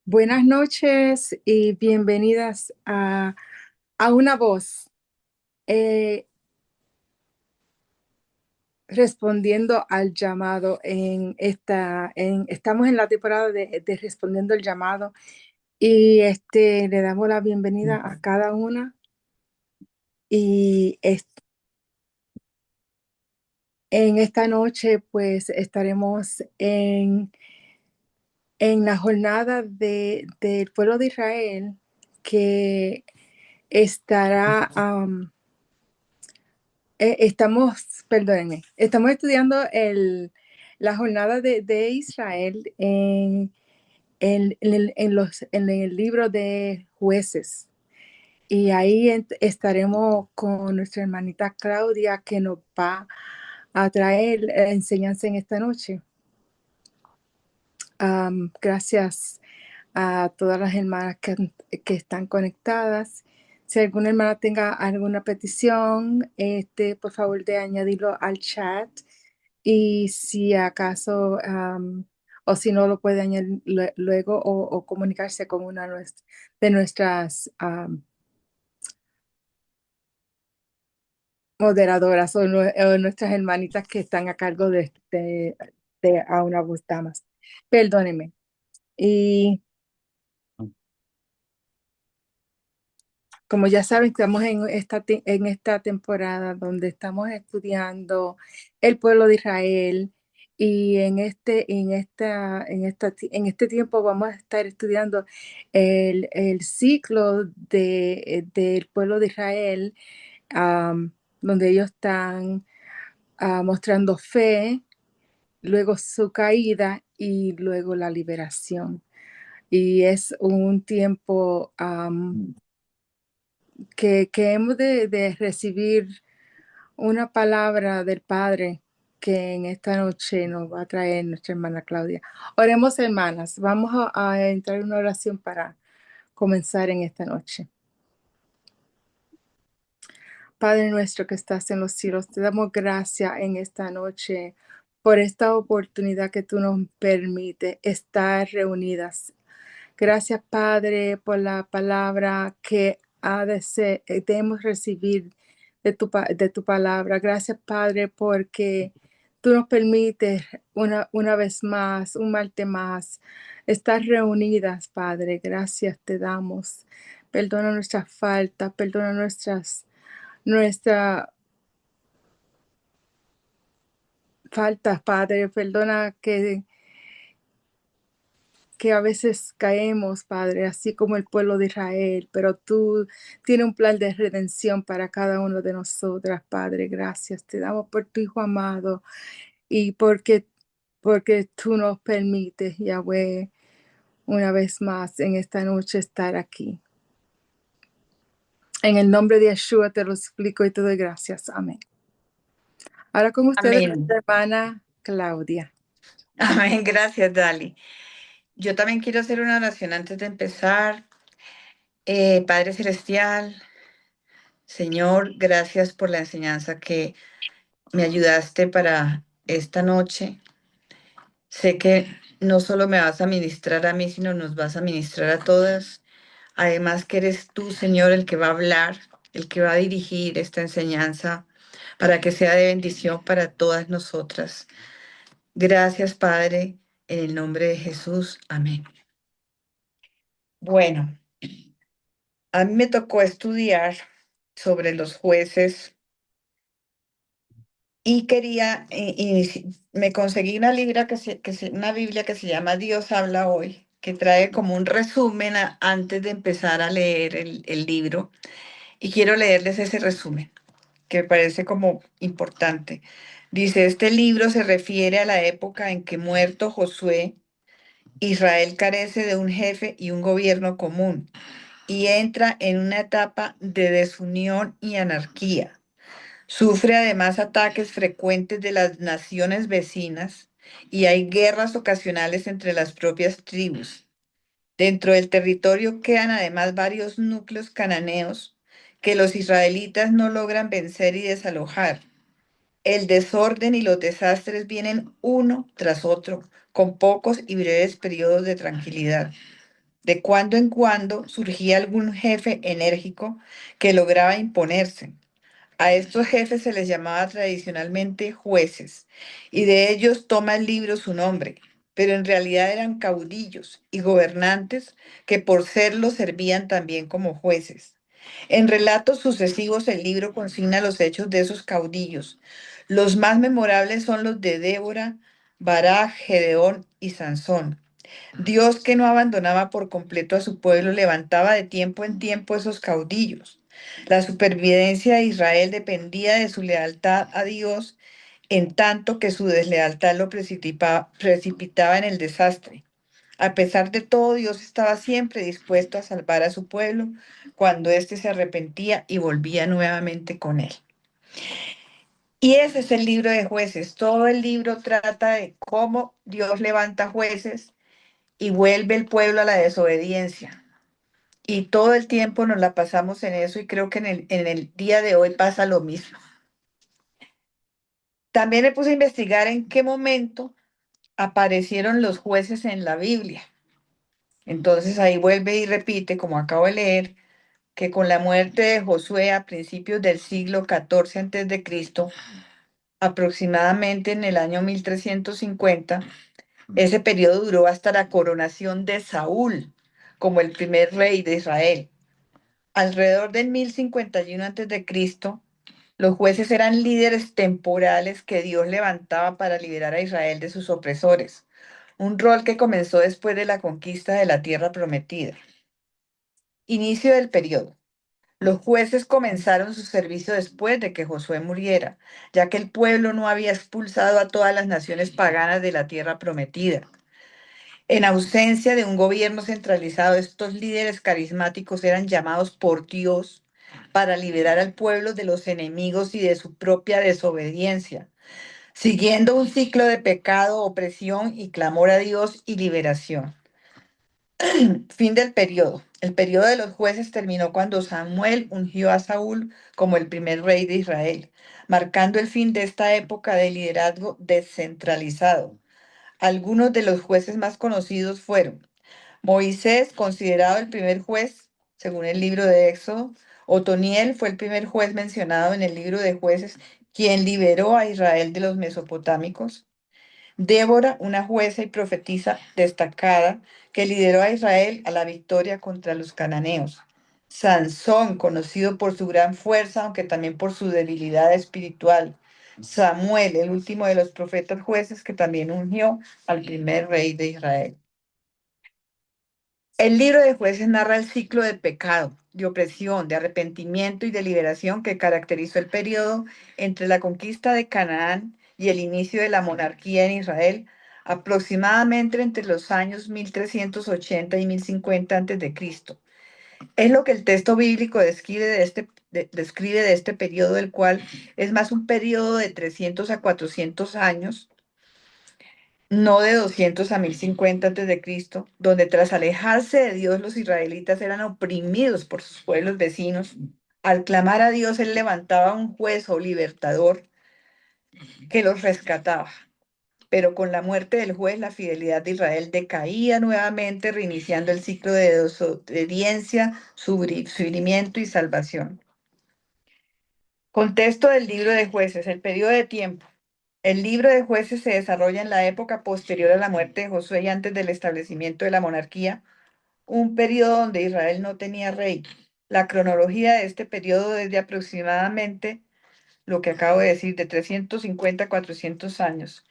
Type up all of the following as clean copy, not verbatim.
Buenas noches y bienvenidas a Una Voz, eh, respondiendo al llamado estamos en la temporada de Respondiendo el Llamado y le damos la bienvenida a cada una y en esta noche pues estaremos en la jornada del pueblo de Israel que estará... perdónenme, estamos estudiando la jornada de Israel en el libro de Jueces. Y ahí estaremos con nuestra hermanita Claudia, que nos va a traer enseñanza en esta noche. Gracias a todas las hermanas que están conectadas. Si alguna hermana tenga alguna petición, por favor de añadirlo al chat. Y si acaso, o si no lo puede añadir luego o comunicarse con una de nuestras moderadoras o nuestras hermanitas que están a cargo de a una voz damas. Perdónenme. Y como ya saben, estamos en esta temporada donde estamos estudiando el pueblo de Israel y en este tiempo vamos a estar estudiando el ciclo del pueblo de Israel, am, donde ellos están mostrando fe, luego su caída y luego la liberación. Y es un tiempo que hemos de recibir una palabra del Padre que en esta noche nos va a traer nuestra hermana Claudia. Oremos, hermanas. Vamos a entrar en una oración para comenzar en esta noche. Padre nuestro que estás en los cielos, te damos gracias en esta noche por esta oportunidad que tú nos permites estar reunidas. Gracias, Padre, por la palabra que debemos recibir de tu palabra. Gracias, Padre, porque tú nos permites una vez más, un martes más, estar reunidas, Padre. Gracias te damos. Perdona nuestras faltas, perdona nuestras faltas, Padre. Perdona que a veces caemos, Padre, así como el pueblo de Israel, pero tú tienes un plan de redención para cada uno de nosotras, Padre. Gracias te damos por tu Hijo amado y porque tú nos permites, Yahweh, una vez más en esta noche estar aquí. En el nombre de Yeshua te lo explico y te doy gracias. Amén. Ahora con ustedes, Amén. hermana Claudia. Amén. Gracias, Dali. Yo también quiero hacer una oración antes de empezar. Padre Celestial, Señor, gracias por la enseñanza que me ayudaste para esta noche. Sé que no solo me vas a ministrar a mí, sino nos vas a ministrar a todas. Además que eres tú, Señor, el que va a hablar, el que va a dirigir esta enseñanza para que sea de bendición para todas nosotras. Gracias, Padre, en el nombre de Jesús. Amén. Bueno, a mí me tocó estudiar sobre los jueces y quería, me conseguí una, una Biblia que se llama Dios habla hoy, que trae como un resumen antes de empezar a leer el libro. Y quiero leerles ese resumen, que me parece como importante. Dice, este libro se refiere a la época en que muerto Josué, Israel carece de un jefe y un gobierno común y entra en una etapa de desunión y anarquía. Sufre además ataques frecuentes de las naciones vecinas y hay guerras ocasionales entre las propias tribus. Dentro del territorio quedan además varios núcleos cananeos que los israelitas no logran vencer y desalojar. El desorden y los desastres vienen uno tras otro, con pocos y breves periodos de tranquilidad. De cuando en cuando surgía algún jefe enérgico que lograba imponerse. A estos jefes se les llamaba tradicionalmente jueces, y de ellos toma el libro su nombre, pero en realidad eran caudillos y gobernantes que por serlo servían también como jueces. En relatos sucesivos el libro consigna los hechos de esos caudillos. Los más memorables son los de Débora, Barak, Gedeón y Sansón. Dios, que no abandonaba por completo a su pueblo, levantaba de tiempo en tiempo esos caudillos. La supervivencia de Israel dependía de su lealtad a Dios, en tanto que su deslealtad lo precipitaba en el desastre. A pesar de todo, Dios estaba siempre dispuesto a salvar a su pueblo cuando éste se arrepentía y volvía nuevamente con él. Y ese es el libro de jueces. Todo el libro trata de cómo Dios levanta jueces y vuelve el pueblo a la desobediencia. Y todo el tiempo nos la pasamos en eso y creo que en el día de hoy pasa lo mismo. También me puse a investigar en qué momento aparecieron los jueces en la Biblia. Entonces ahí vuelve y repite, como acabo de leer, que con la muerte de Josué a principios del siglo XIV antes de Cristo, aproximadamente en el año 1350, ese periodo duró hasta la coronación de Saúl como el primer rey de Israel. Alrededor del 1051 antes de Cristo, los jueces eran líderes temporales que Dios levantaba para liberar a Israel de sus opresores, un rol que comenzó después de la conquista de la tierra prometida. Inicio del periodo. Los jueces comenzaron su servicio después de que Josué muriera, ya que el pueblo no había expulsado a todas las naciones paganas de la tierra prometida. En ausencia de un gobierno centralizado, estos líderes carismáticos eran llamados por Dios para liberar al pueblo de los enemigos y de su propia desobediencia, siguiendo un ciclo de pecado, opresión y clamor a Dios y liberación. Fin del periodo. El periodo de los jueces terminó cuando Samuel ungió a Saúl como el primer rey de Israel, marcando el fin de esta época de liderazgo descentralizado. Algunos de los jueces más conocidos fueron Moisés, considerado el primer juez, según el libro de Éxodo. Otoniel fue el primer juez mencionado en el libro de jueces, quien liberó a Israel de los mesopotámicos. Débora, una jueza y profetisa destacada que lideró a Israel a la victoria contra los cananeos. Sansón, conocido por su gran fuerza, aunque también por su debilidad espiritual. Samuel, el último de los profetas jueces que también ungió al primer rey de Israel. El libro de Jueces narra el ciclo de pecado, de opresión, de arrepentimiento y de liberación que caracterizó el periodo entre la conquista de Canaán y el inicio de la monarquía en Israel, aproximadamente entre los años 1380 y 1050 a.C. Es lo que el texto bíblico describe de este periodo, el cual es más un periodo de 300 a 400 años, no de 200 a 1050 antes de Cristo, donde tras alejarse de Dios los israelitas eran oprimidos por sus pueblos vecinos. Al clamar a Dios, él levantaba un juez o libertador que los rescataba. Pero con la muerte del juez, la fidelidad de Israel decaía nuevamente, reiniciando el ciclo de desobediencia, sufrimiento y salvación. Contexto del libro de jueces, el periodo de tiempo. El libro de jueces se desarrolla en la época posterior a la muerte de Josué y antes del establecimiento de la monarquía, un periodo donde Israel no tenía rey. La cronología de este periodo es de aproximadamente lo que acabo de decir, de 350 a 400 años.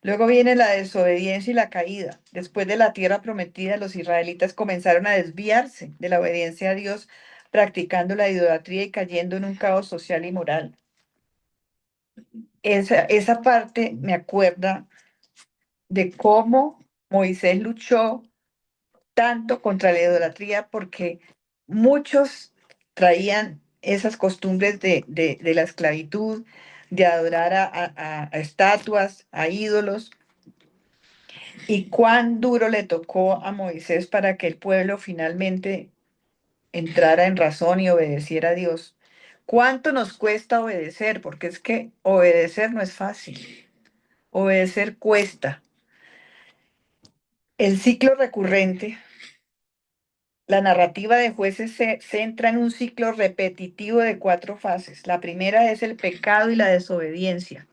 Luego viene la desobediencia y la caída. Después de la tierra prometida, los israelitas comenzaron a desviarse de la obediencia a Dios, practicando la idolatría y cayendo en un caos social y moral. Esa parte me acuerda de cómo Moisés luchó tanto contra la idolatría porque muchos traían esas costumbres de la esclavitud, de adorar a estatuas, a ídolos, y cuán duro le tocó a Moisés para que el pueblo finalmente entrara en razón y obedeciera a Dios. ¿Cuánto nos cuesta obedecer? Porque es que obedecer no es fácil, obedecer cuesta. El ciclo recurrente La narrativa de Jueces se centra en un ciclo repetitivo de 4 fases. La primera es el pecado y la desobediencia.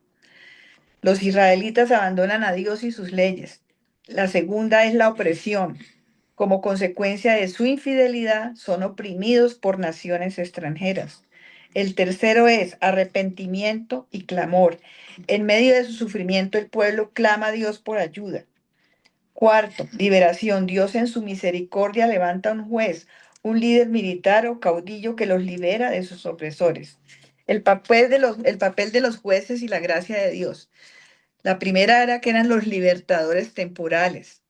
Los israelitas abandonan a Dios y sus leyes. La segunda es la opresión. Como consecuencia de su infidelidad, son oprimidos por naciones extranjeras. El tercero es arrepentimiento y clamor. En medio de su sufrimiento, el pueblo clama a Dios por ayuda. Cuarto, liberación. Dios en su misericordia levanta un juez, un líder militar o caudillo que los libera de sus opresores. El papel de los jueces y la gracia de Dios. La primera era que eran los libertadores temporales.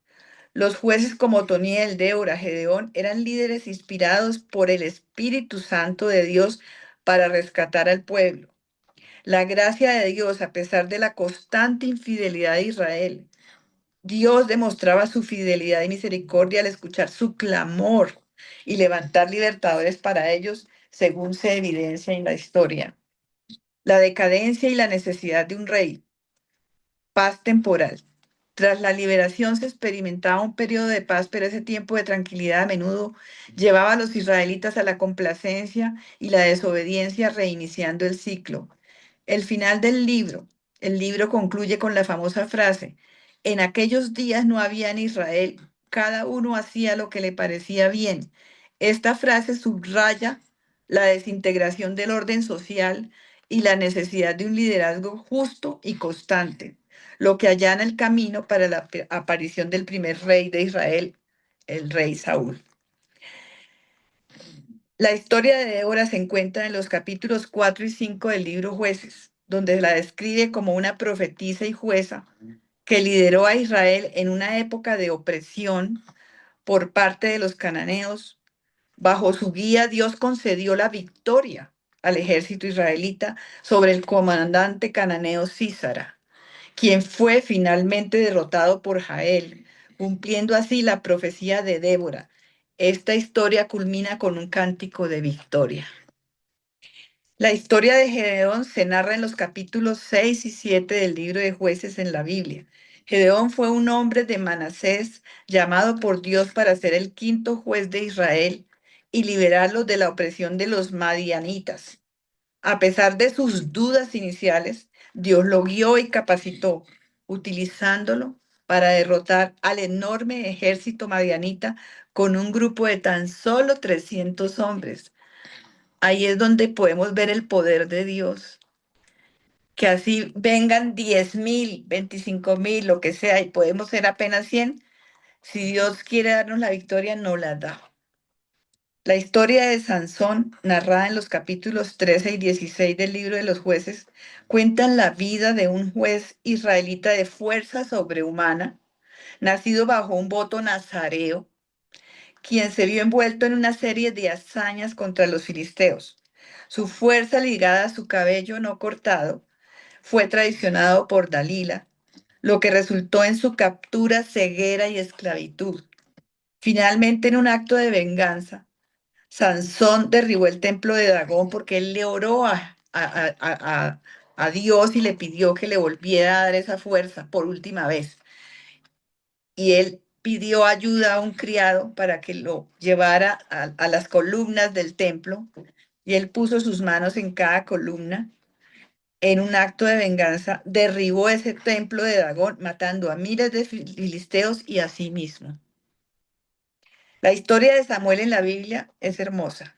Los jueces como Otoniel, Débora, Gedeón eran líderes inspirados por el Espíritu Santo de Dios para rescatar al pueblo. La gracia de Dios, a pesar de la constante infidelidad de Israel, Dios demostraba su fidelidad y misericordia al escuchar su clamor y levantar libertadores para ellos, según se evidencia en la historia. La decadencia y la necesidad de un rey. Paz temporal. Tras la liberación se experimentaba un periodo de paz, pero ese tiempo de tranquilidad a menudo llevaba a los israelitas a la complacencia y la desobediencia, reiniciando el ciclo. El final del libro, el libro concluye con la famosa frase: en aquellos días no había en Israel, cada uno hacía lo que le parecía bien. Esta frase subraya la desintegración del orden social y la necesidad de un liderazgo justo y constante, lo que allana el camino para la aparición del primer rey de Israel, el rey Saúl. La historia de Débora se encuentra en los capítulos 4 y 5 del libro Jueces, donde la describe como una profetisa y jueza que lideró a Israel en una época de opresión por parte de los cananeos. Bajo su guía, Dios concedió la victoria al ejército israelita sobre el comandante cananeo Sísara, quien fue finalmente derrotado por Jael, cumpliendo así la profecía de Débora. Esta historia culmina con un cántico de victoria. La historia de Gedeón se narra en los capítulos 6 y 7 del libro de Jueces en la Biblia. Gedeón fue un hombre de Manasés llamado por Dios para ser el quinto juez de Israel y liberarlos de la opresión de los madianitas. A pesar de sus dudas iniciales, Dios lo guió y capacitó, utilizándolo para derrotar al enorme ejército madianita con un grupo de tan solo 300 hombres. Ahí es donde podemos ver el poder de Dios, que así vengan 10.000, 25.000, lo que sea, y podemos ser apenas 100. Si Dios quiere darnos la victoria, nos la da. La historia de Sansón, narrada en los capítulos 13 y 16 del libro de los jueces, cuentan la vida de un juez israelita de fuerza sobrehumana, nacido bajo un voto nazareo, quien se vio envuelto en una serie de hazañas contra los filisteos. Su fuerza ligada a su cabello no cortado fue traicionado por Dalila, lo que resultó en su captura, ceguera y esclavitud. Finalmente, en un acto de venganza, Sansón derribó el templo de Dagón porque él le oró a Dios y le pidió que le volviera a dar esa fuerza por última vez. Y él pidió ayuda a un criado para que lo llevara a las columnas del templo, y él puso sus manos en cada columna. En un acto de venganza, derribó ese templo de Dagón, matando a miles de filisteos y a sí mismo. La historia de Samuel en la Biblia es hermosa.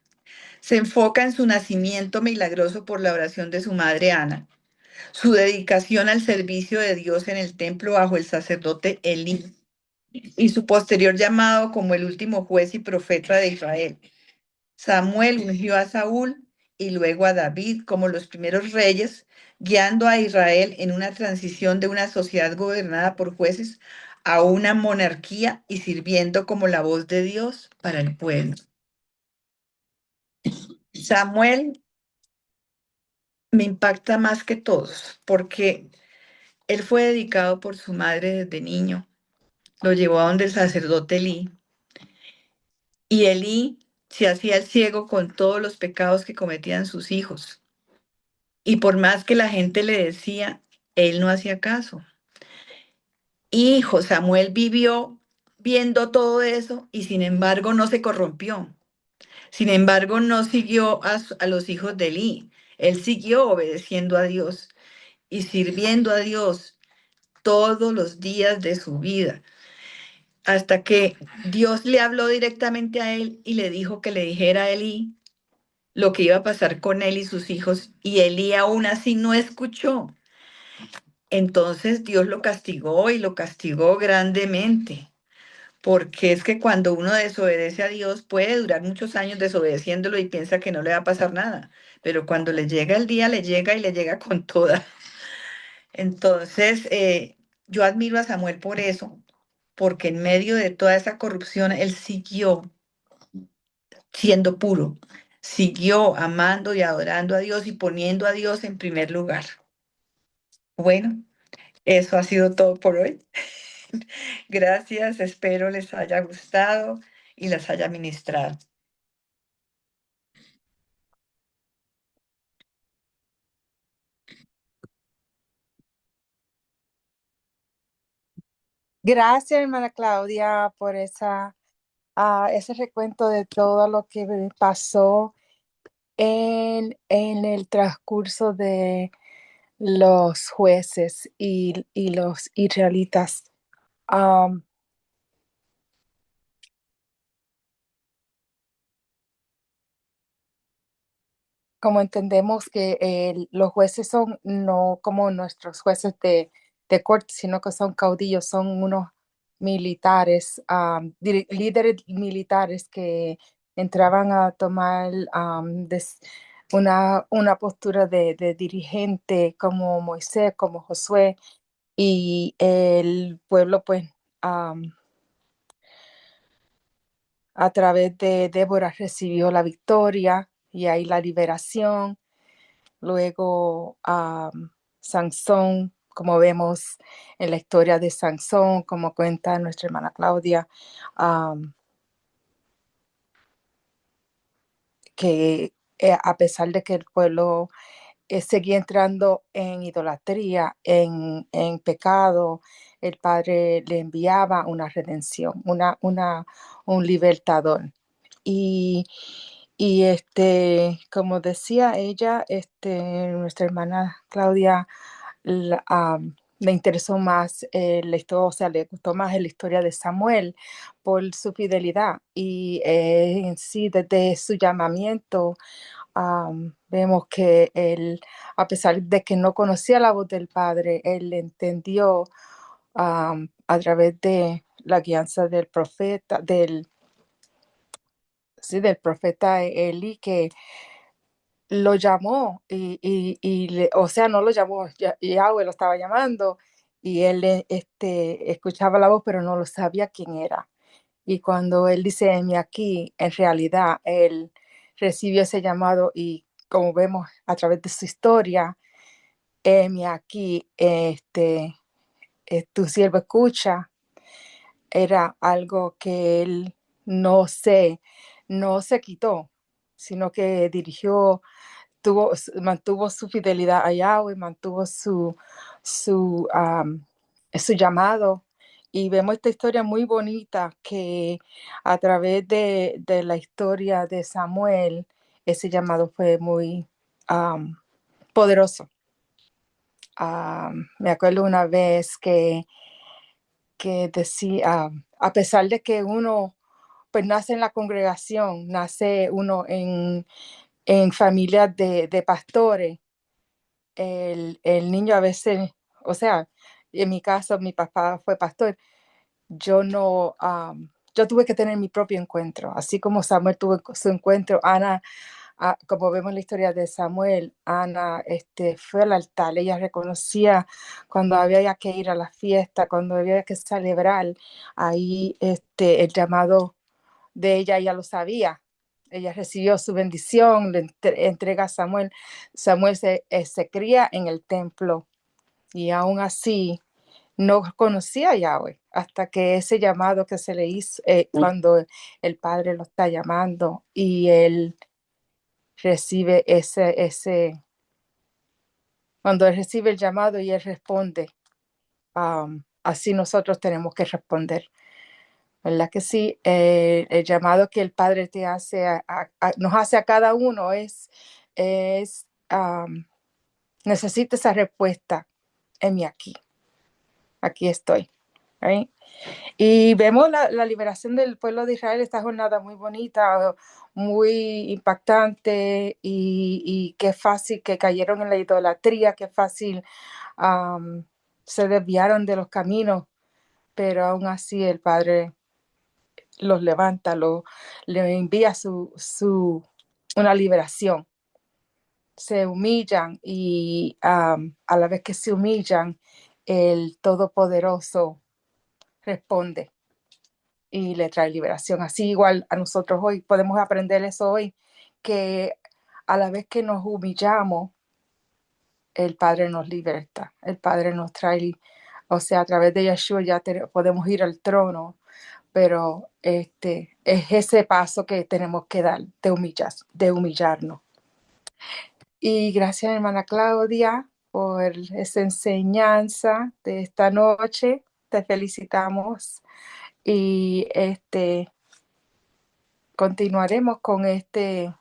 Se enfoca en su nacimiento milagroso por la oración de su madre Ana, su dedicación al servicio de Dios en el templo bajo el sacerdote Elí, y su posterior llamado como el último juez y profeta de Israel. Samuel ungió a Saúl y luego a David como los primeros reyes, guiando a Israel en una transición de una sociedad gobernada por jueces a una monarquía y sirviendo como la voz de Dios para el pueblo. Samuel me impacta más que todos porque él fue dedicado por su madre desde niño. Lo llevó a donde el sacerdote Elí, y Elí se hacía el ciego con todos los pecados que cometían sus hijos. Y por más que la gente le decía, él no hacía caso. Hijo, Samuel viendo todo eso y sin embargo no se corrompió. Sin embargo, no siguió a los hijos de Elí. Él siguió obedeciendo a Dios y sirviendo a Dios todos los días de su vida, hasta que Dios le habló directamente a él y le dijo que le dijera a Elí lo que iba a pasar con él y sus hijos, y Elí aún así no escuchó. Entonces Dios lo castigó y lo castigó grandemente. Porque es que cuando uno desobedece a Dios puede durar muchos años desobedeciéndolo y piensa que no le va a pasar nada, pero cuando le llega el día, le llega y le llega con toda. Entonces, yo admiro a Samuel por eso, porque en medio de toda esa corrupción, él siguió siendo puro, siguió amando y adorando a Dios y poniendo a Dios en primer lugar. Bueno, eso ha sido todo por hoy. Gracias, espero les haya gustado y les haya ministrado. Gracias, hermana Claudia, por ese recuento de todo lo que pasó en el transcurso de los jueces y los israelitas. Um, Como entendemos que los jueces son no como nuestros jueces de corte, sino que son caudillos, son unos militares, líderes militares que entraban a tomar una postura de dirigente como Moisés, como Josué, y el pueblo pues a través de Débora recibió la victoria y ahí la liberación. Luego, Sansón, como vemos en la historia de Sansón, como cuenta nuestra hermana Claudia, que a pesar de que el pueblo seguía entrando en idolatría, en pecado, el Padre le enviaba una redención, un libertador. Y, como decía ella, nuestra hermana Claudia, le interesó más la historia, o sea, le gustó más la historia de Samuel por su fidelidad y en sí desde su llamamiento. Vemos que él, a pesar de que no conocía la voz del Padre, él entendió a través de la guianza del profeta, del profeta Eli, que lo llamó o sea, no lo llamó, Yahweh lo estaba llamando y él escuchaba la voz, pero no lo sabía quién era. Y cuando él dice, heme aquí, en realidad él recibió ese llamado y como vemos a través de su historia, heme aquí, tu siervo escucha, era algo que él no se, no se quitó, sino que mantuvo su fidelidad a Yahweh, mantuvo su, um, su llamado. Y vemos esta historia muy bonita que a través de la historia de Samuel, ese llamado fue muy poderoso. Me acuerdo una vez que decía, a pesar de que uno pues nace en la congregación, nace uno en familias de pastores, el niño a veces, o sea, en mi caso, mi papá fue pastor, yo no, yo tuve que tener mi propio encuentro, así como Samuel tuvo su encuentro, Ana, como vemos en la historia de Samuel, Ana fue al altar, ella reconocía cuando había que ir a la fiesta, cuando había que celebrar, ahí el llamado de ella, ella lo sabía. Ella recibió su bendición, le entrega a Samuel. Samuel se cría en el templo y aún así no conocía a Yahweh hasta que ese llamado que se le hizo, cuando el padre lo está llamando y él recibe cuando él recibe el llamado y él responde, así nosotros tenemos que responder. ¿verdad que sí? El llamado que el Padre te hace nos hace a cada uno es necesito esa respuesta en mí aquí estoy. ¿Right? Y vemos la liberación del pueblo de Israel, esta jornada muy bonita, muy impactante y qué fácil que cayeron en la idolatría, qué fácil um, se desviaron de los caminos, pero aún así el Padre los levanta, le envía una liberación. Se humillan y a la vez que se humillan, el Todopoderoso responde y le trae liberación. Así igual a nosotros hoy podemos aprender eso hoy, que a la vez que nos humillamos, el Padre nos liberta, el Padre nos trae, o sea, a través de Yeshua ya podemos ir al trono, pero es ese paso que tenemos que dar de humillarnos. Y gracias, hermana Claudia, por esa enseñanza de esta noche. Te felicitamos y continuaremos con esta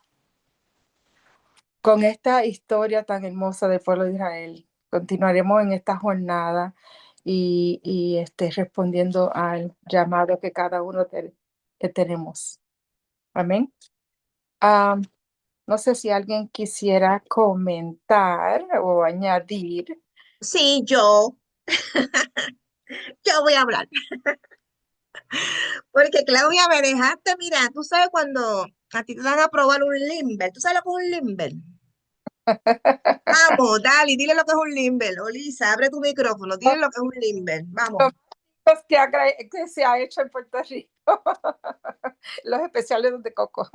historia tan hermosa del pueblo de Israel. Continuaremos en esta jornada y respondiendo al llamado que cada uno que tenemos. Amén. Ah, no sé si alguien quisiera comentar o añadir. Sí, yo voy a hablar. Porque Claudia, me dejaste, mira, tú sabes cuando a ti te van a probar un Limber, ¿tú sabes lo que es un Limber? Vamos, dale, dile lo que es un Limber. Olisa, abre tu micrófono, dile lo que es un Limber. Vamos. Que se ha hecho en Puerto Rico, los especiales de coco.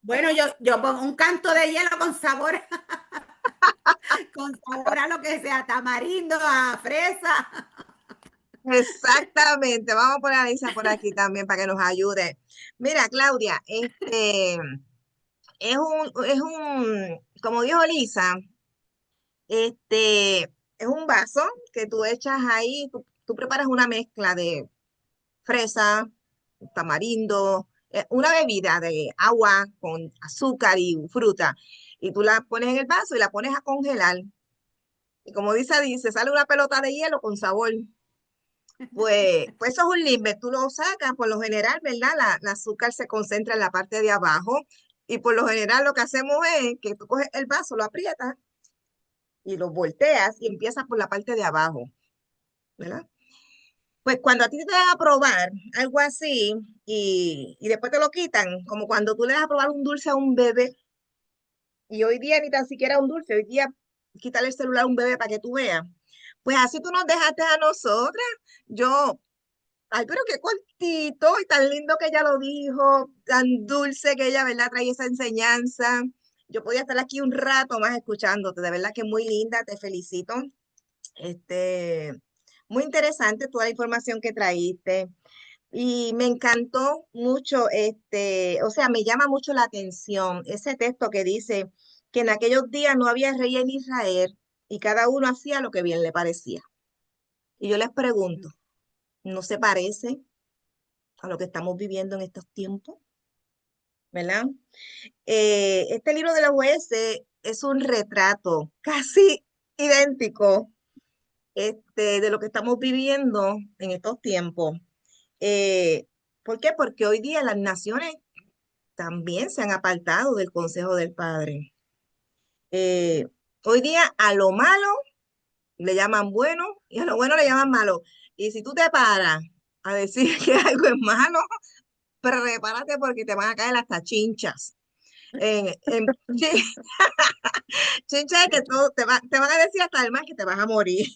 Bueno, yo pongo un canto de hielo con sabor, con sabor a lo que sea, tamarindo, a fresa. Exactamente, vamos a poner a Lisa por aquí también para que nos ayude. Mira, Claudia, como dijo Lisa, es un vaso que tú echas ahí, tú preparas una mezcla de fresa, tamarindo, una bebida de agua con azúcar y fruta, y tú la pones en el vaso y la pones a congelar. Y como dice, sale una pelota de hielo con sabor. Pues eso es un limber, tú lo sacas, por lo general, ¿verdad? La azúcar se concentra en la parte de abajo y por lo general lo que hacemos es que tú coges el vaso, lo aprietas y lo volteas y empiezas por la parte de abajo, ¿verdad? Pues cuando a ti te dan a probar algo así y después te lo quitan, como cuando tú le das a probar un dulce a un bebé y hoy día ni tan siquiera un dulce, hoy día quítale el celular a un bebé para que tú veas. Pues así tú nos dejaste a nosotras. Yo Ay, pero qué cortito y tan lindo que ella lo dijo, tan dulce que ella, ¿verdad? Trae esa enseñanza. Yo podía estar aquí un rato más escuchándote, de verdad que muy linda, te felicito. Este, Muy interesante toda la información que traíste y me encantó mucho, o sea, me llama mucho la atención ese texto que dice que en aquellos días no había rey en Israel y cada uno hacía lo que bien le parecía. Y yo les pregunto, ¿no se parece a lo que estamos viviendo en estos tiempos? ¿Verdad? Este libro de los jueces es un retrato casi idéntico de lo que estamos viviendo en estos tiempos. Eh, ¿Por qué? Porque hoy día las naciones también se han apartado del consejo del Padre. Eh, Hoy día a lo malo le llaman bueno y a lo bueno le llaman malo. Y si tú te paras a decir que algo es malo, prepárate porque te van a caer hasta chinchas. Sí, chinchas que todo, te van a decir hasta el más que te vas a morir.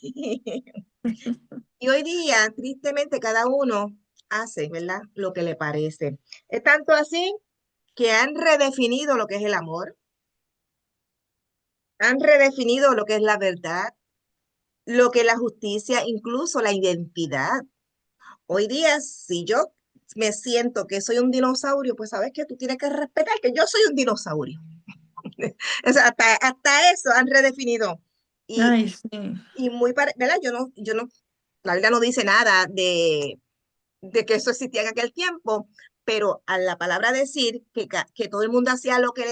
Y hoy día, tristemente, cada uno hace, ¿verdad? Lo que le parece. Es tanto así que han redefinido lo que es el amor, han redefinido lo que es la verdad, lo que es la justicia, incluso la identidad. Hoy día, si yo me siento que soy un dinosaurio, pues sabes que tú tienes que respetar que yo soy un dinosaurio. O sea, hasta eso han redefinido. Y, Ay, sí. ¿verdad? La Biblia no dice nada de que eso existía en aquel tiempo, pero a la palabra decir que todo el mundo hacía lo que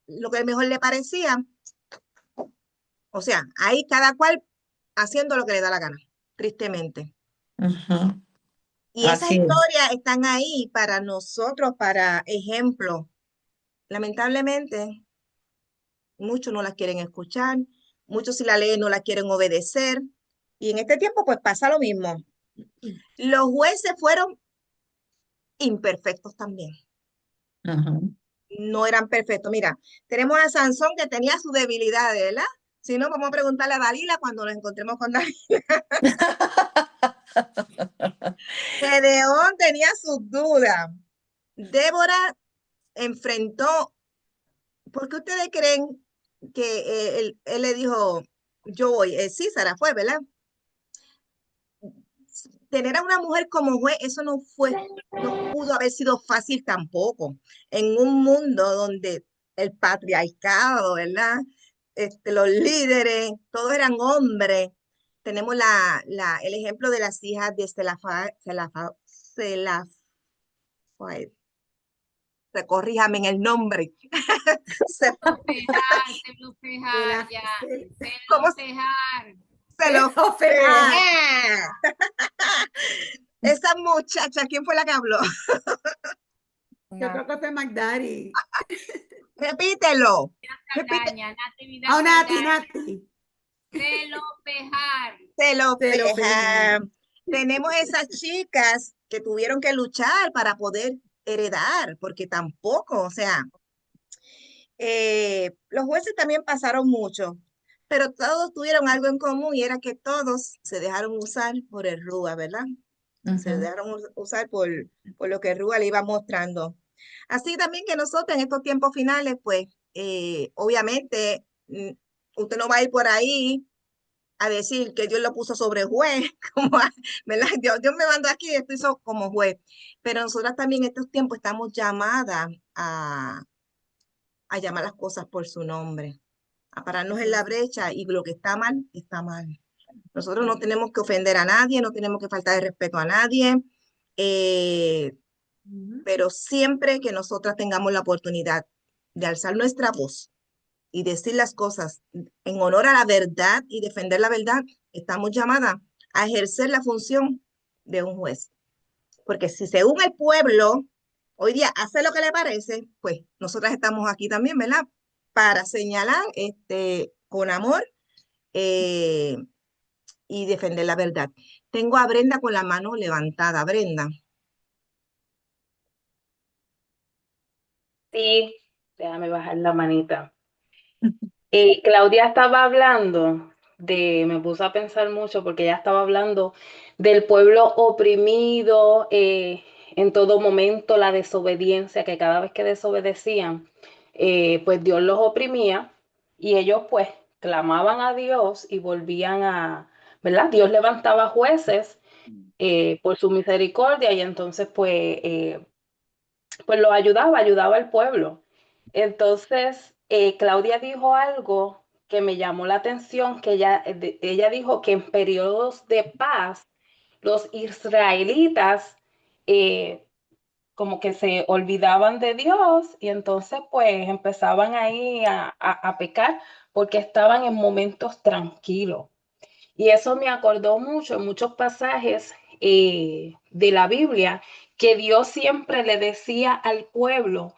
lo que mejor le parecía, o sea, ahí cada cual haciendo lo que le da la gana, tristemente. Ujú. Y esas Así es. historias están ahí para nosotros, para ejemplo. Lamentablemente, muchos no las quieren escuchar, muchos si la leen no la quieren obedecer. Y en este tiempo, pues pasa lo mismo. Los jueces fueron imperfectos también. Ujú. No eran perfectos. Mira, tenemos a Sansón que tenía sus debilidades, ¿verdad? Si no, vamos a preguntarle a Dalila cuando nos encontremos con Dalila. Gedeón tenía sus dudas. Débora enfrentó. ¿Por qué ustedes creen que él le dijo, yo voy? Císara fue, ¿verdad? Tener a una mujer como juez, eso no pudo haber sido fácil tampoco. En un mundo donde el patriarcado, ¿verdad? Los líderes, todos eran hombres. Tenemos el ejemplo de las hijas de corríjame en el nombre. Celopejar, ya. ¿Cómo Celopejar. se lo Celopejar. Esa muchacha, ¿quién fue la que habló? Yo creo que fue McDaddy. Repítelo. Repite. Saldaña, Natividad Nati, Nati. Celopejar. se lo Celopejar. Tenemos esas chicas que tuvieron que luchar para poder heredar, porque tampoco, o sea, los jueces también pasaron mucho, pero todos tuvieron algo en común y era que todos se dejaron usar por el Rúa, ¿verdad? Se Ujú. dejaron usar por lo que el Rúa le iba mostrando. Así también que nosotros en estos tiempos finales, pues, obviamente, usted no va a ir por ahí a decir que Dios lo puso sobre juez, como, ¿verdad? Dios me mandó aquí y esto hizo como juez. Pero nosotras también en estos tiempos estamos llamadas a llamar las cosas por su nombre, a pararnos en la brecha y lo que está mal, está mal. Nosotros no tenemos que ofender a nadie, no tenemos que faltar de respeto a nadie, eh, pero siempre que nosotras tengamos la oportunidad de alzar nuestra voz y decir las cosas en honor a la verdad y defender la verdad, estamos llamadas a ejercer la función de un juez. Porque si según el pueblo hoy día hace lo que le parece, pues nosotras estamos aquí también, ¿verdad? Para señalar con amor eh, y defender la verdad. Tengo a Brenda con la mano levantada. Brenda. Sí, déjame bajar la manita. Claudia estaba hablando me puso a pensar mucho porque ella estaba hablando del pueblo oprimido, en todo momento la desobediencia, que cada vez que desobedecían, pues Dios los oprimía y ellos pues clamaban a Dios y volvían ¿verdad? Dios levantaba jueces por su misericordia y entonces pues lo ayudaba al pueblo. Entonces, Claudia dijo algo que me llamó la atención, que ella dijo que en periodos de paz, los israelitas como que se olvidaban de Dios y entonces pues empezaban ahí a pecar porque estaban en momentos tranquilos. Y eso me acordó mucho en muchos pasajes de la Biblia que Dios siempre le decía al pueblo,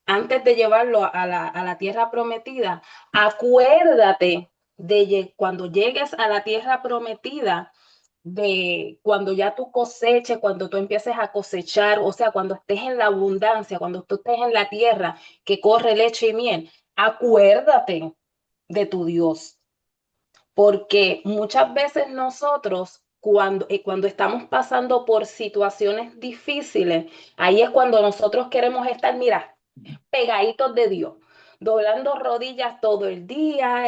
antes de llevarlo a la tierra prometida, acuérdate de cuando llegues a la tierra prometida, de cuando ya tú coseches, cuando tú empieces a cosechar, o sea, cuando estés en la abundancia, cuando tú estés en la tierra que corre leche y miel, acuérdate de tu Dios porque muchas veces nosotros, cuando estamos pasando por situaciones difíciles, ahí es cuando nosotros queremos estar, mira, pegaditos de Dios, doblando rodillas todo el día,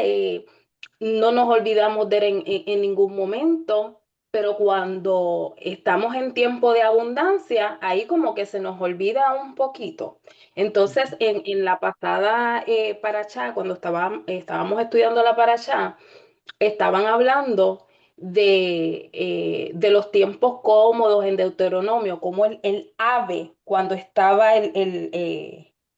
no nos olvidamos de él en ningún momento, pero cuando estamos en tiempo de abundancia, ahí como que se nos olvida un poquito. Entonces, en la pasada parachá, cuando estábamos estudiando la parachá, estaban hablando de los tiempos cómodos en Deuteronomio, como el ave, cuando estaba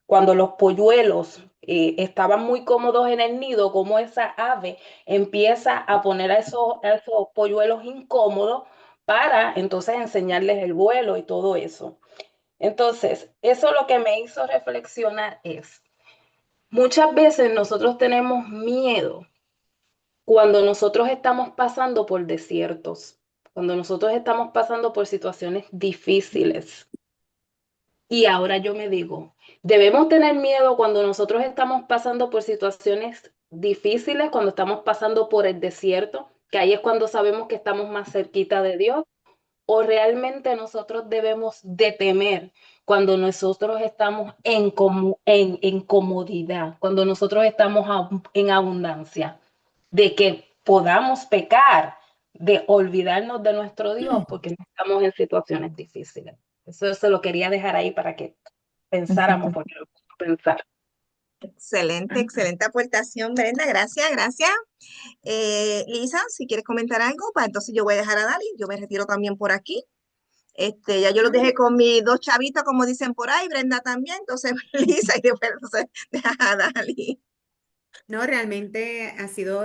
cuando los polluelos estaban muy cómodos en el nido, como esa ave empieza a poner a esos polluelos incómodos para entonces enseñarles el vuelo y todo eso. Entonces, eso lo que me hizo reflexionar es, muchas veces nosotros tenemos miedo cuando nosotros estamos pasando por desiertos, cuando nosotros estamos pasando por situaciones difíciles. Y ahora yo me digo, debemos tener miedo cuando nosotros estamos pasando por situaciones difíciles, cuando estamos pasando por el desierto, que ahí es cuando sabemos que estamos más cerquita de Dios, o realmente nosotros debemos de temer cuando nosotros estamos en comodidad, cuando nosotros estamos en abundancia, de que podamos pecar, de olvidarnos de nuestro Dios porque no estamos en situaciones difíciles. Eso se lo quería dejar ahí para que pensáramos, porque lo puedo pensar. Excelente, excelente aportación, Brenda. Gracias, gracias. Lisa, si quieres comentar algo, pues entonces yo voy a dejar a Dali. Yo me retiro también por aquí. Ya yo los dejé con mis dos chavitos, como dicen por ahí, Brenda también. Entonces, Lisa, y después entonces deja a Dali. No, realmente ha sido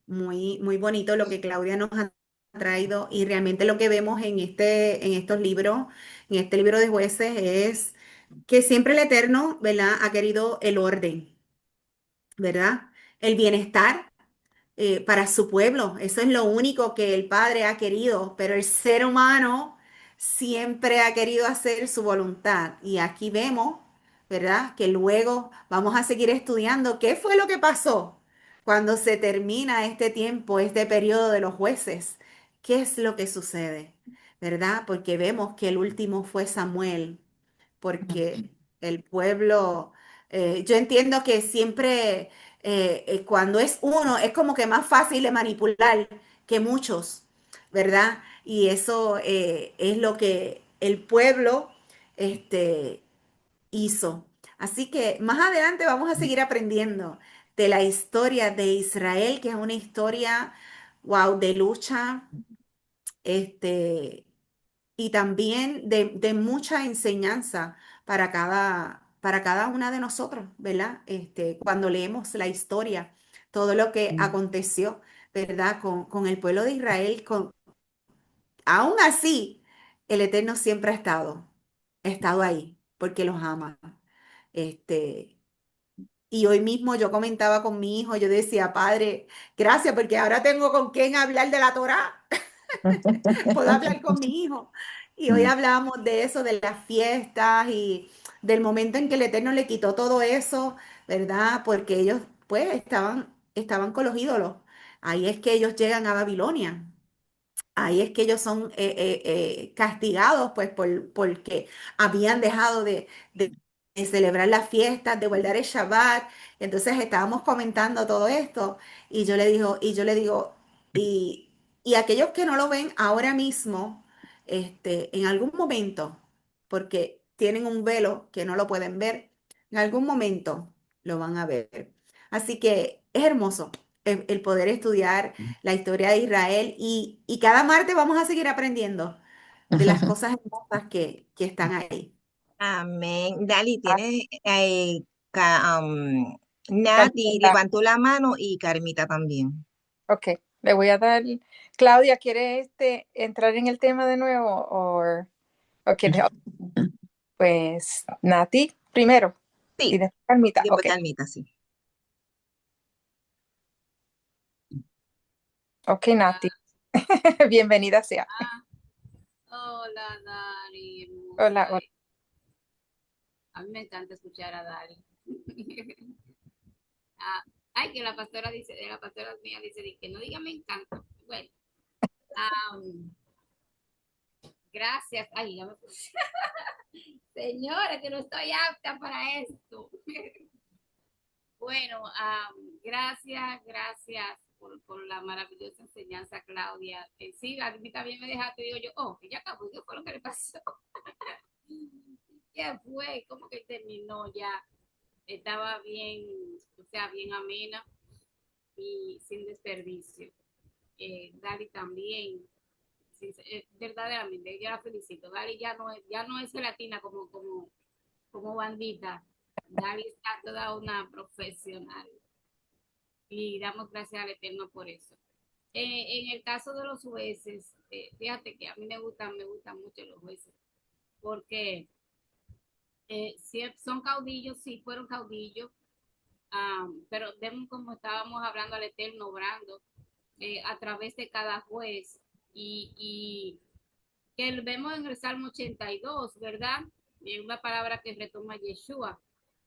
muy, muy bonito lo que Claudia nos ha traído y realmente lo que vemos en estos libros, en este libro de jueces, es que siempre el Eterno, ¿verdad? Ha querido el orden, ¿verdad? El bienestar para su pueblo. Eso es lo único que el Padre ha querido, pero el ser humano siempre ha querido hacer su voluntad. Y aquí vemos, ¿verdad? Que luego vamos a seguir estudiando qué fue lo que pasó cuando se termina este tiempo, este periodo de los jueces. ¿Qué es lo que sucede? ¿Verdad? Porque vemos que el último fue Samuel, porque el pueblo, yo entiendo que siempre cuando es uno es como que más fácil de manipular que muchos, ¿verdad? Y eso es lo que el pueblo este, hizo. Así que más adelante vamos a seguir aprendiendo de la historia de Israel, que es una historia, wow, de lucha, este, y también de mucha enseñanza para cada una de nosotros, ¿verdad? Cuando leemos la historia, todo lo que aconteció, ¿verdad? Con el pueblo de Israel, aún así, el Eterno siempre ha estado ahí, porque los ama. Este, y hoy mismo yo comentaba con mi hijo, yo decía, Padre, gracias, porque ahora tengo con quién hablar de la Torá. Puedo hablar con mi hijo. Y hoy hablamos de eso, de las fiestas y del momento en que el Eterno le quitó todo eso, ¿verdad? Porque ellos, pues, estaban con los ídolos. Ahí es que ellos llegan a Babilonia. Ahí es que ellos son castigados, pues, porque habían dejado de celebrar las fiestas, de guardar el Shabbat. Entonces estábamos comentando todo esto y yo le digo, y aquellos que no lo ven ahora mismo, en algún momento, porque tienen un velo que no lo pueden ver, en algún momento lo van a ver. Así que es hermoso el poder estudiar la historia de Israel y cada martes vamos a seguir aprendiendo de las cosas hermosas que están ahí. Amén. Dali, tiene Nati Carmita. levantó la mano y Carmita también. Ok, le voy a dar. Claudia, ¿quiere entrar en el tema de nuevo? O quiere- Pues Nati primero y Sí, después Carmita. y después Ok, Carmita, sí. ok, Nati. Bienvenida sea. Hola, Dari, Hola, hermosa. hola. A mí me encanta escuchar a Dari. Ah, ay, que la pastora dice, de la pastora mía dice que no diga me encanta. Bueno, am, gracias. Ay, ya me puse. Señora, que no estoy apta para esto. Bueno, gracias, gracias por la maravillosa enseñanza, Claudia. Sí, a mí también me dejaste, digo yo, oh, que ya acabó, ¿qué fue lo que le pasó? ¿Qué fue? ¿Cómo que terminó ya? Estaba bien, o sea, bien amena y sin desperdicio. Dali también. Sí, verdaderamente, yo la felicito. Dali ya no es gelatina como bandita. Dali está toda una profesional y damos gracias al Eterno por eso. En el caso de los jueces, fíjate que a mí me gustan mucho los jueces, porque si son caudillos, sí fueron caudillos, pero vemos como estábamos hablando al Eterno obrando a través de cada juez y que vemos en el Salmo 82, ¿verdad? Y una palabra que retoma Yeshua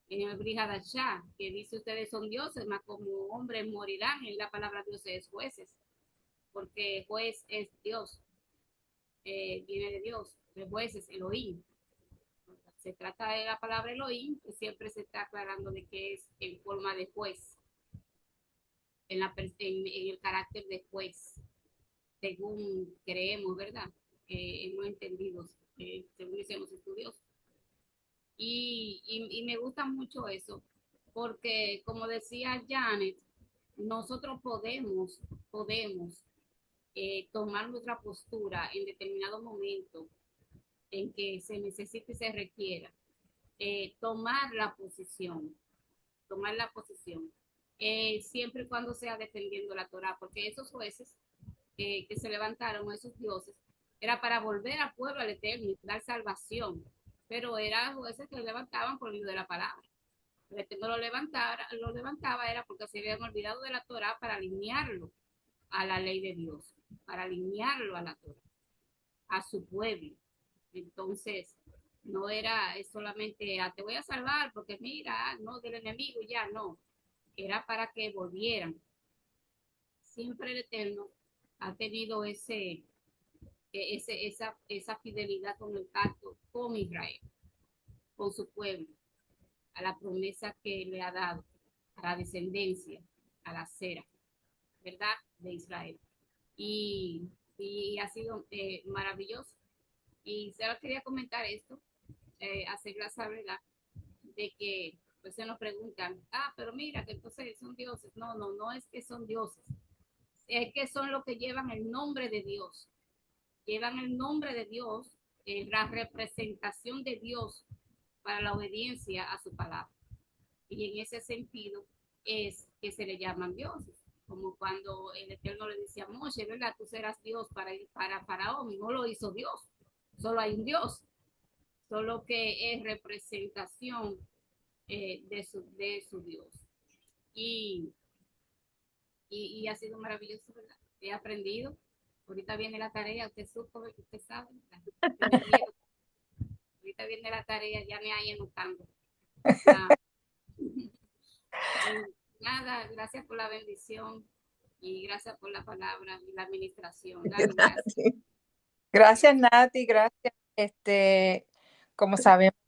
en el Brihadashá, que dice ustedes son dioses, mas como hombres morirán. En la palabra Dios es jueces, porque juez es Dios, viene de Dios, el juez es Elohim. Se trata de la palabra Elohim, que siempre se está aclarando de que es en forma de juez, en el carácter de juez, según creemos, ¿verdad? Hemos entendido, según hicimos estudios. Y me gusta mucho eso, porque como decía Janet, nosotros podemos tomar nuestra postura en determinado momento en que se necesite y se requiera, tomar la posición, siempre y cuando sea defendiendo la Torah, porque esos jueces que se levantaron, esos dioses, era para volver al pueblo al Eterno y dar salvación, pero eran jueces que levantaban por medio de la palabra. El Eterno lo levantaba era porque se habían olvidado de la Torah para alinearlo a la ley de Dios, para alinearlo a la Torah, a su pueblo. Entonces, no era solamente te voy a salvar porque mira, no del enemigo, ya no, era para que volvieran. Siempre el Eterno ha tenido esa fidelidad con el pacto con Israel, con su pueblo, a la promesa que le ha dado, a la descendencia, a la cera, ¿verdad? De Israel. Y ha sido maravilloso. Y solo quería comentar esto, hacerla saber de que pues se nos preguntan, pero mira, que entonces son dioses. No es que son dioses, es que son los que llevan el nombre de Dios, llevan el nombre de Dios, la representación de Dios para la obediencia a su palabra. Y en ese sentido es que se le llaman dioses, como cuando el Eterno le decía a Moshe, ¿verdad? Tú serás Dios para Faraón, y no lo hizo Dios, solo hay un Dios, solo que es representación de su Dios. Y ha sido maravilloso, ¿verdad? He aprendido. Ahorita viene la tarea, usted sabe. Ahorita viene la tarea, ya me hay anotando. Nada, gracias por la bendición y gracias por la palabra y la administración. Gracias. Gracias, Nati, gracias. Como sabemos,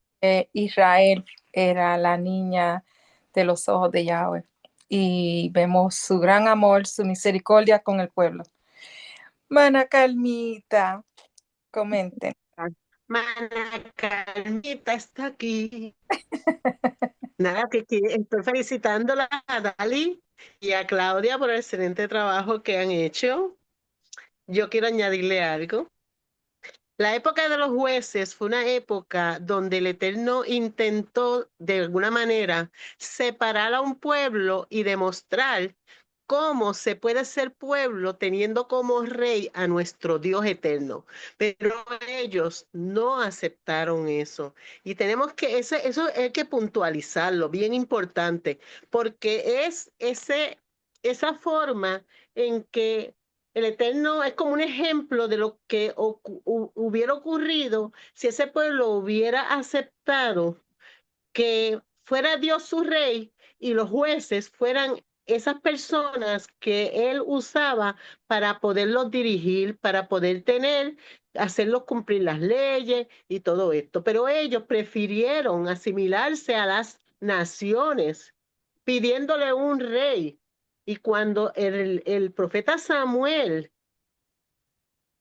Israel era la niña de los ojos de Yahweh y vemos su gran amor, su misericordia con el pueblo. Mana Calmita, comenten. Mana Calmita está aquí. Nada, que estoy felicitándola a Dali y a Claudia por el excelente trabajo que han hecho. Yo quiero añadirle algo. La época de los jueces fue una época donde el Eterno intentó de alguna manera separar a un pueblo y demostrar cómo se puede ser pueblo teniendo como rey a nuestro Dios eterno. Pero ellos no aceptaron eso. Y tenemos que, eso hay que puntualizarlo, bien importante, porque es esa forma en que el Eterno es como un ejemplo de lo que hubiera ocurrido si ese pueblo hubiera aceptado que fuera Dios su rey y los jueces fueran esas personas que él usaba para poderlos dirigir, para poder hacerlos cumplir las leyes y todo esto. Pero ellos prefirieron asimilarse a las naciones, pidiéndole un rey. Y cuando el profeta Samuel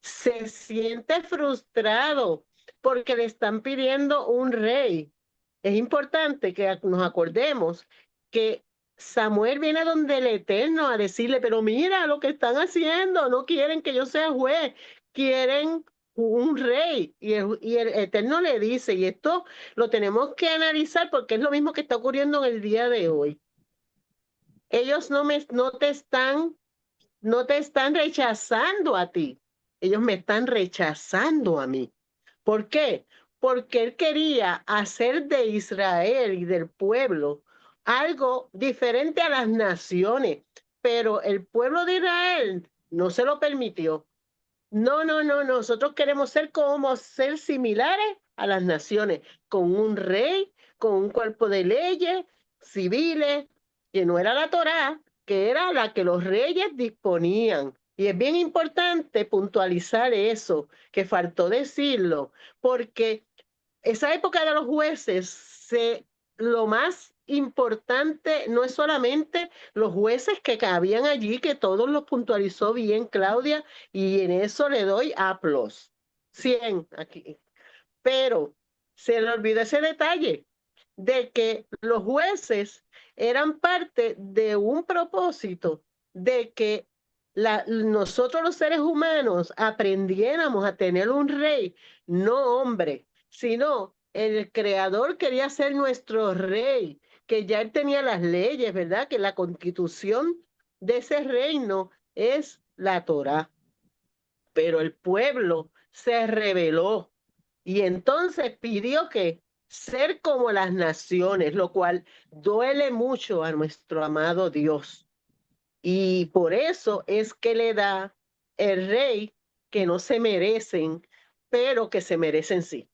se siente frustrado porque le están pidiendo un rey, es importante que nos acordemos que Samuel viene donde el Eterno a decirle, pero mira lo que están haciendo, no quieren que yo sea juez, quieren un rey. Y el Eterno le dice, y esto lo tenemos que analizar porque es lo mismo que está ocurriendo en el día de hoy. Ellos no te están rechazando a ti, ellos me están rechazando a mí. ¿Por qué? Porque él quería hacer de Israel y del pueblo algo diferente a las naciones, pero el pueblo de Israel no se lo permitió. No, no, no, nosotros queremos ser similares a las naciones, con un rey, con un cuerpo de leyes civiles, que no era la Torá, que era la que los reyes disponían. Y es bien importante puntualizar eso, que faltó decirlo, porque esa época de los jueces, lo más importante no es solamente los jueces que cabían allí, que todos los puntualizó bien Claudia, y en eso le doy aplausos. 100 aquí. Pero se le olvidó ese detalle de que los jueces eran parte de un propósito de que nosotros los seres humanos aprendiéramos a tener un rey, no hombre, sino el creador quería ser nuestro rey, que ya él tenía las leyes, ¿verdad? Que la constitución de ese reino es la Torá, pero el pueblo se rebeló y entonces pidió que ser como las naciones, lo cual duele mucho a nuestro amado Dios. Y por eso es que le da el rey que no se merecen, pero que se merecen sí.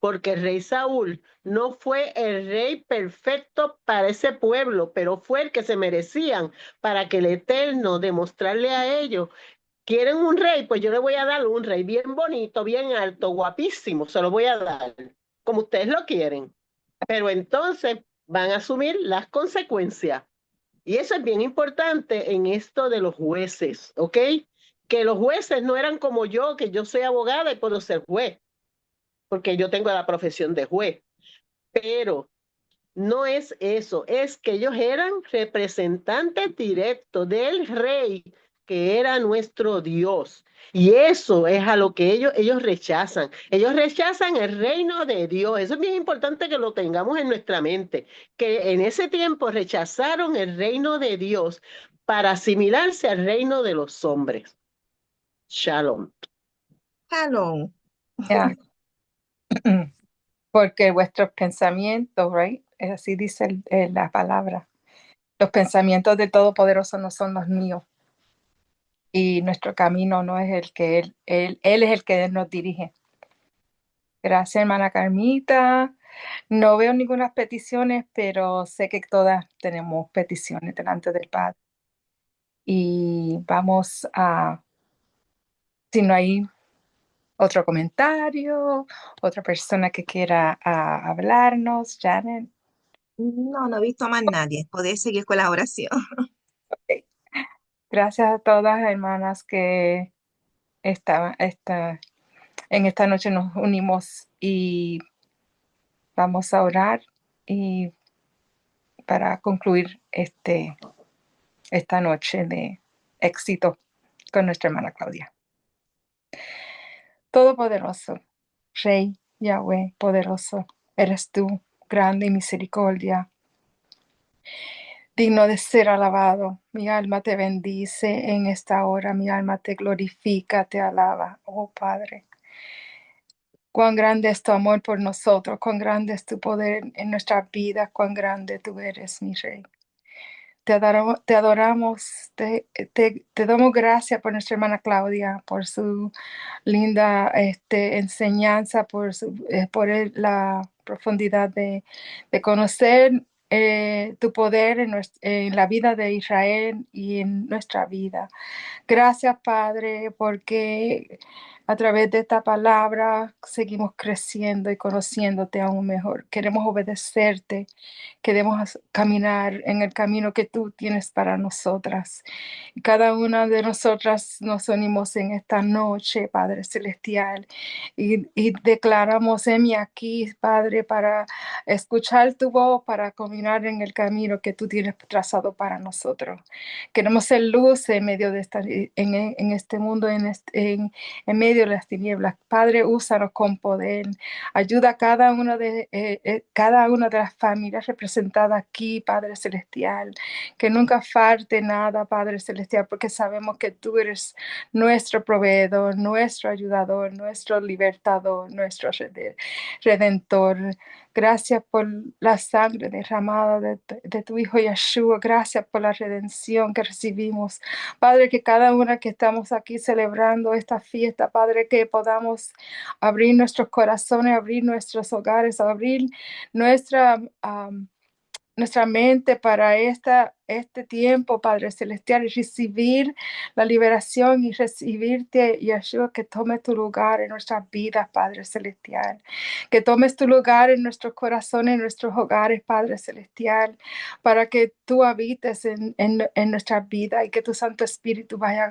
Porque el rey Saúl no fue el rey perfecto para ese pueblo, pero fue el que se merecían para que el Eterno demostrarle a ellos. ¿Quieren un rey? Pues yo le voy a dar un rey bien bonito, bien alto, guapísimo, se lo voy a dar, como ustedes lo quieren. Pero entonces van a asumir las consecuencias. Y eso es bien importante en esto de los jueces, ¿ok? Que los jueces no eran como yo, que yo soy abogada y puedo ser juez, porque yo tengo la profesión de juez. Pero no es eso, es que ellos eran representantes directos del rey, que era nuestro Dios. Y eso es a lo que ellos rechazan. Ellos rechazan el reino de Dios. Eso es bien importante que lo tengamos en nuestra mente, que en ese tiempo rechazaron el reino de Dios para asimilarse al reino de los hombres. Shalom. Shalom. Yeah. Porque vuestros pensamientos, right? Así dice la palabra. Los pensamientos del Todopoderoso no son los míos. Y nuestro camino no es el que Él es el que nos dirige. Gracias, hermana Carmita. No veo ninguna peticiones, pero sé que todas tenemos peticiones delante del Padre. Y vamos si no hay otro comentario, otra persona que quiera hablarnos, Janet. No, no he visto a más nadie. Podéis seguir con la oración. Okay. Gracias a todas hermanas que en esta noche nos unimos y vamos a orar y para concluir esta noche de éxito con nuestra hermana Claudia. Todopoderoso, Rey Yahweh poderoso, eres tú, grande y misericordia, digno de ser alabado. Mi alma te bendice en esta hora, mi alma te glorifica, te alaba, oh Padre. Cuán grande es tu amor por nosotros, cuán grande es tu poder en nuestra vida, cuán grande tú eres, mi Rey. Te adoramos, te damos gracias por nuestra hermana Claudia, por su linda enseñanza, la profundidad de conocer tu poder en la vida de Israel y en nuestra vida. Gracias, Padre, porque A través de esta palabra seguimos creciendo y conociéndote aún mejor. Queremos obedecerte, queremos caminar en el camino que tú tienes para nosotras. Y cada una de nosotras nos unimos en esta noche, Padre Celestial, y declaramos, heme aquí, Padre, para escuchar tu voz, para caminar en el camino que tú tienes trazado para nosotros. Queremos ser luz en medio de en este mundo, en medio de las tinieblas. Padre, úsanos con poder. Ayuda a cada una de las familias representadas aquí, Padre Celestial. Que nunca falte nada, Padre Celestial, porque sabemos que tú eres nuestro proveedor, nuestro ayudador, nuestro libertador, nuestro redentor. Gracias por la sangre derramada de tu Hijo Yeshua. Gracias por la redención que recibimos. Padre, que cada una que estamos aquí celebrando esta fiesta, Padre, que podamos abrir nuestros corazones, abrir nuestros hogares, abrir nuestra, nuestra mente para este tiempo, Padre Celestial, y recibir la liberación y recibirte, Yeshua, que tome tu lugar en nuestras vidas, Padre Celestial, que tomes tu lugar en nuestros corazones, en nuestros hogares, Padre Celestial, para que tú habites en nuestras vidas y que tu Santo Espíritu vaya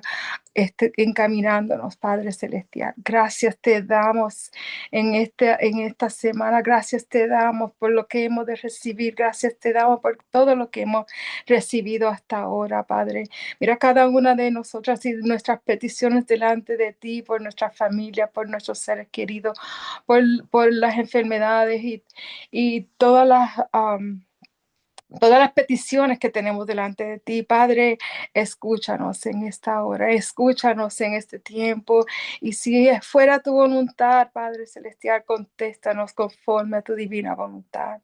encaminándonos, Padre Celestial. Gracias te damos en esta semana. Gracias te damos por lo que hemos de recibir. Gracias te damos por todo lo que hemos recibido hasta ahora, Padre. Mira cada una de nosotras y nuestras peticiones delante de ti, por nuestra familia, por nuestros seres queridos, por las enfermedades y todas las peticiones que tenemos delante de ti. Padre, escúchanos en esta hora, escúchanos en este tiempo, y si fuera tu voluntad, Padre Celestial, contéstanos conforme a tu divina voluntad.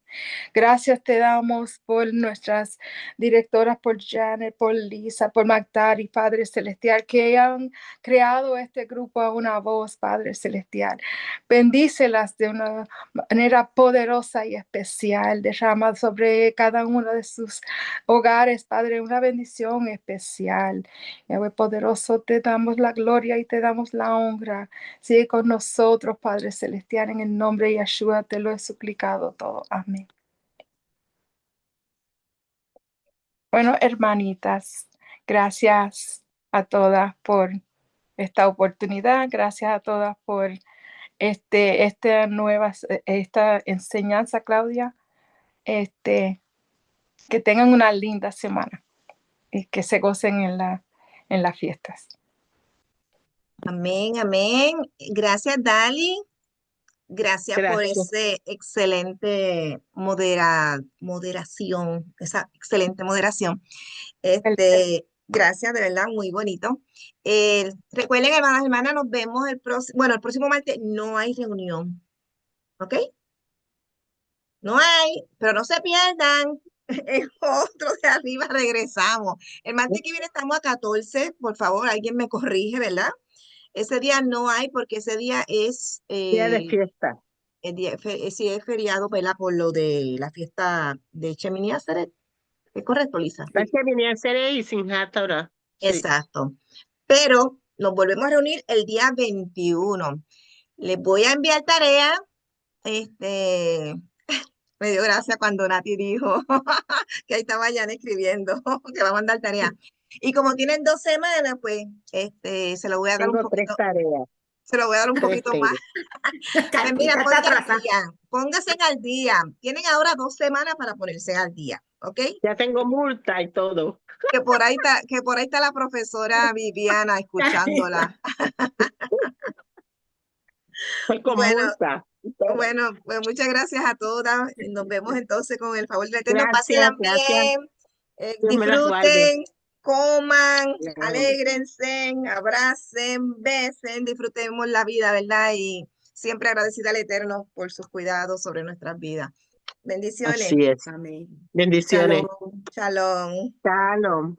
Gracias te damos por nuestras directoras, por Janet, por Lisa, por Magdari, Padre Celestial, que han creado este grupo a una voz, Padre Celestial. Bendícelas de una manera poderosa y especial. Derrama sobre cada uno de sus hogares, Padre, una bendición especial. Yahweh poderoso, te damos la gloria y te damos la honra. Sigue con nosotros, Padre Celestial, en el nombre de Yeshua te lo he suplicado todo. Amén. Bueno, hermanitas, gracias a todas por esta oportunidad. Gracias a todas por esta enseñanza, Claudia. Que tengan una linda semana y que se gocen en las fiestas. Amén, amén. Gracias, Dali. Gracias por ese excelente moderación, esa excelente moderación. Gracias, de verdad, muy bonito. Recuerden, hermanas, nos vemos el próximo martes. No hay reunión, ¿ok? No hay, pero no se pierdan. El otro de arriba regresamos. El martes que viene estamos a 14, por favor, alguien me corrige, ¿verdad? Ese día no hay porque ese día es Día de fiesta. sí, es feriado, ¿verdad? Por lo de la fiesta de Shemini Atzeret. ¿Es correcto, Lisa? La Shemini Atzeret y Simchat Torah. Sí. Exacto. Pero nos volvemos a reunir el día 21. Les voy a enviar tarea. Me dio gracia cuando Nati dijo que ahí estaba Jan escribiendo que va a mandar tarea. Y como tienen 2 semanas, pues se lo voy a dar un Tengo 3 poquito. tareas. Se lo voy a dar un 3 poquito más. Pues mira, pónganse al día. Tienen ahora 2 semanas para ponerse al día, ¿ok? Ya tengo multa y todo. Que por ahí está la profesora Viviana escuchándola. Fue con multa. Bueno, pues muchas gracias a todas. Nos vemos entonces con el favor del Eterno. Gracias, Pásenla bien, Dios me las guarde. disfruten, coman, Claro. alégrense, abracen, besen, disfrutemos la vida, ¿verdad? Y siempre agradecida al Eterno por sus cuidados sobre nuestras vidas. Bendiciones. Así es. Amén. Bendiciones. Shalom. Shalom.